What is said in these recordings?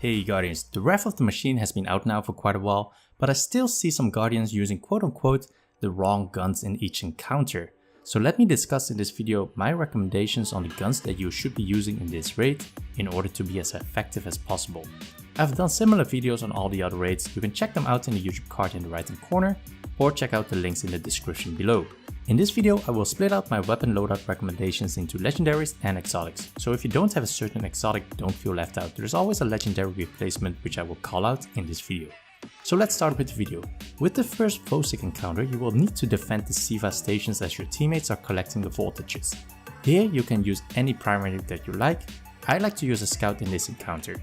Hey Guardians, the Wrath of the Machine has been out now for quite a while, but I still see some Guardians using quote-unquote the wrong guns in each encounter. So let me discuss in this video my recommendations on the guns that you should be using in this raid in order to be as effective as possible. I've done similar videos on all the other raids, you can check them out in the YouTube card in the right hand corner or check out the links in the description below. In this video I will split out my weapon loadout recommendations into legendaries and exotics, so if you don't have a certain exotic, don't feel left out. There's always a legendary replacement which I will call out in this video. So let's start with the video. With the first Vosik encounter you will need to defend the Siva stations as your teammates are collecting the voltages. Here you can use any primary that you like. I like to use a scout in this encounter.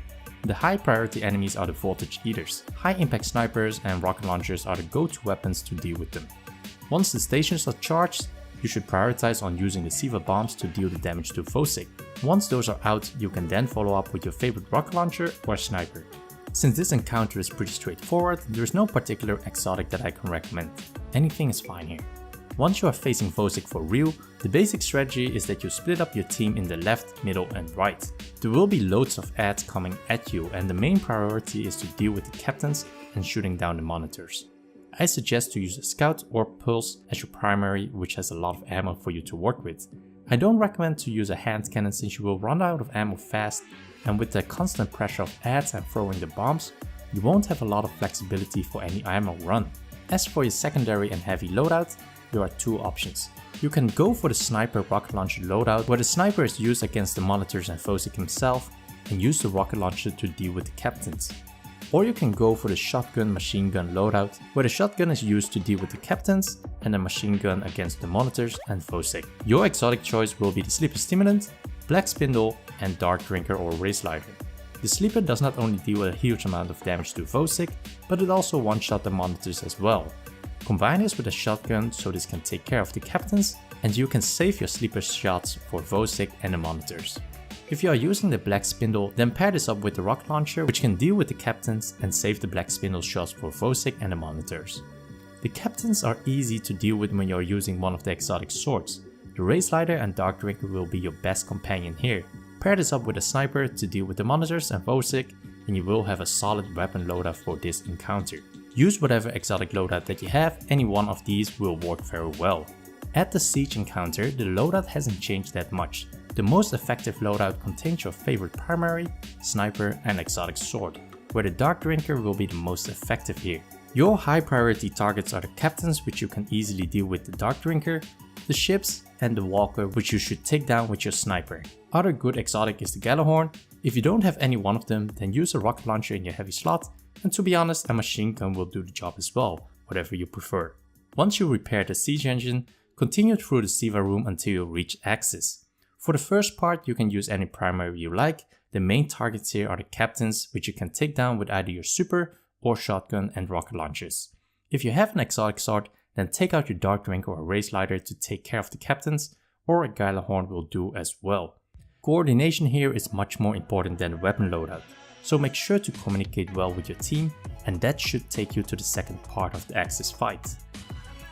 The high priority enemies are the voltage eaters. High impact snipers and rocket launchers are the go-to weapons to deal with them. Once the stations are charged, you should prioritize on using the Siva bombs to deal the damage to Vosik. Once those are out, you can then follow up with your favorite rocket launcher or sniper. Since this encounter is pretty straightforward, there is no particular exotic that I can recommend. Anything is fine here. Once you are facing Vosik for real, the basic strategy is that you split up your team in the left, middle and right. There will be loads of ads coming at you and the main priority is to deal with the captains and shooting down the monitors. I suggest to use a scout or pulse as your primary, which has a lot of ammo for you to work with. I don't recommend to use a hand cannon since you will run out of ammo fast, and with the constant pressure of ads and throwing the bombs, you won't have a lot of flexibility for any ammo run. As for your secondary and heavy loadout, there are two options. You can go for the sniper rocket launcher loadout, where the sniper is used against the monitors and Vosik himself, and use the rocket launcher to deal with the captains. Or you can go for the shotgun machine gun loadout, where the shotgun is used to deal with the captains and the machine gun against the monitors and Vosik. Your exotic choice will be the sleeper Stimulant, black Spindle and dark Drinker or Raze Lighter. The sleeper does not only deal a huge amount of damage to Vosik, but it also one-shot the monitors as well. Combine this with a shotgun so this can take care of the captains and you can save your sleeper shots for Vosik and the monitors. If you are using the black Spindle, then pair this up with the rocket launcher which can deal with the captains and save the black Spindle shots for Vosik and the monitors. The captains are easy to deal with when you are using one of the exotic swords. The Raze Lighter and Dark Drinker will be your best companion here. Pair this up with a sniper to deal with the monitors and Vosik and you will have a solid weapon loadout for this encounter. Use whatever exotic loadout that you have, any one of these will work very well. At the siege encounter, the loadout hasn't changed that much. The most effective loadout contains your favorite primary, sniper and exotic sword, where the Dark Drinker will be the most effective here. Your high priority targets are the captains, which you can easily deal with the Dark Drinker, the ships and the walker, which you should take down with your sniper. Other good exotic is the Gjallarhorn. If you don't have any one of them, then use a rocket launcher in your heavy slot, and to be honest, a machine gun will do the job as well, whatever you prefer. Once you repair the siege engine, continue through the Siva room until you reach Axis. For the first part you can use any primary you like. The main targets here are the captains, which you can take down with either your super or shotgun and rocket launchers. If you have an exotic sword, then take out your Dark Drinker or Raze Lighter to take care of the captains, or a Gjallarhorn will do as well. Coordination here is much more important than the weapon loadout, so make sure to communicate well with your team, and that should take you to the second part of the Axis fight.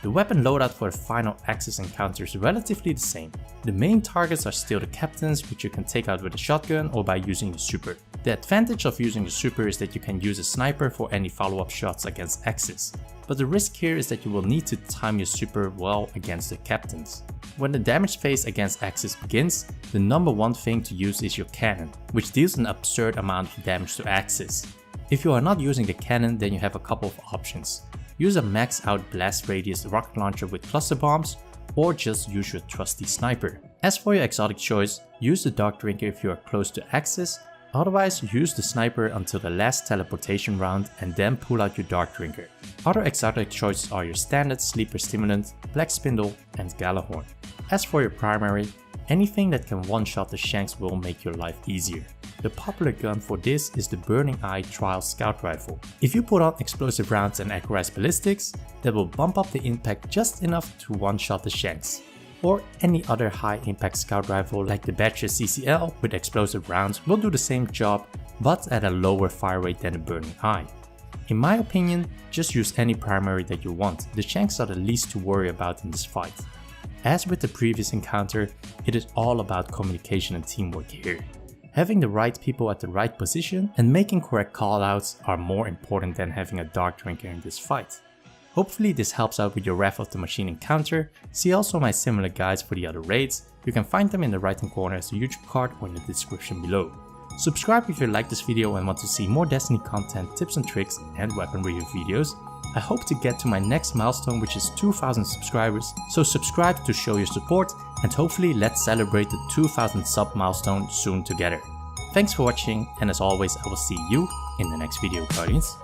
The weapon loadout for the final Axis encounter is relatively the same. The main targets are still the captains, which you can take out with a shotgun or by using your super. The advantage of using the super is that you can use a sniper for any follow-up shots against Axis. But the risk here is that you will need to time your super well against the captains. When the damage phase against Axis begins, the number one thing to use is your cannon, which deals an absurd amount of damage to Axis. If you are not using the cannon, then you have a couple of options. Use a max out blast radius rocket launcher with cluster bombs, or just use your trusty sniper. As for your exotic choice, use the Dark Drinker if you are close to Axis, otherwise use the sniper until the last teleportation round and then pull out your Dark Drinker. Other exotic choices are your standard sleeper Stimulant, black Spindle and Gjallarhorn. As for your primary, anything that can one-shot the shanks will make your life easier. The popular gun for this is the Burning Eye Trial Scout Rifle. If you put on explosive rounds and accurized ballistics, that will bump up the impact just enough to one-shot the shanks. Or any other high impact scout rifle like the Badger CCL with explosive rounds will do the same job, but at a lower fire rate than the Burning Eye. In my opinion, just use any primary that you want, the shanks are the least to worry about in this fight. As with the previous encounter, it is all about communication and teamwork here. Having the right people at the right position and making correct callouts are more important than having a Dark Drinker in this fight. Hopefully this helps out with your Wrath of the Machine encounter. See also my similar guides for the other raids. You can find them in the right hand corner as a YouTube card or in the description below. Subscribe if you like this video and want to see more Destiny content, tips and tricks and weapon review videos. I hope to get to my next milestone, which is 2000 subscribers, so subscribe to show your support and hopefully let's celebrate the 2000 sub milestone soon together. Thanks for watching, and as always I will see you in the next video, Guardians.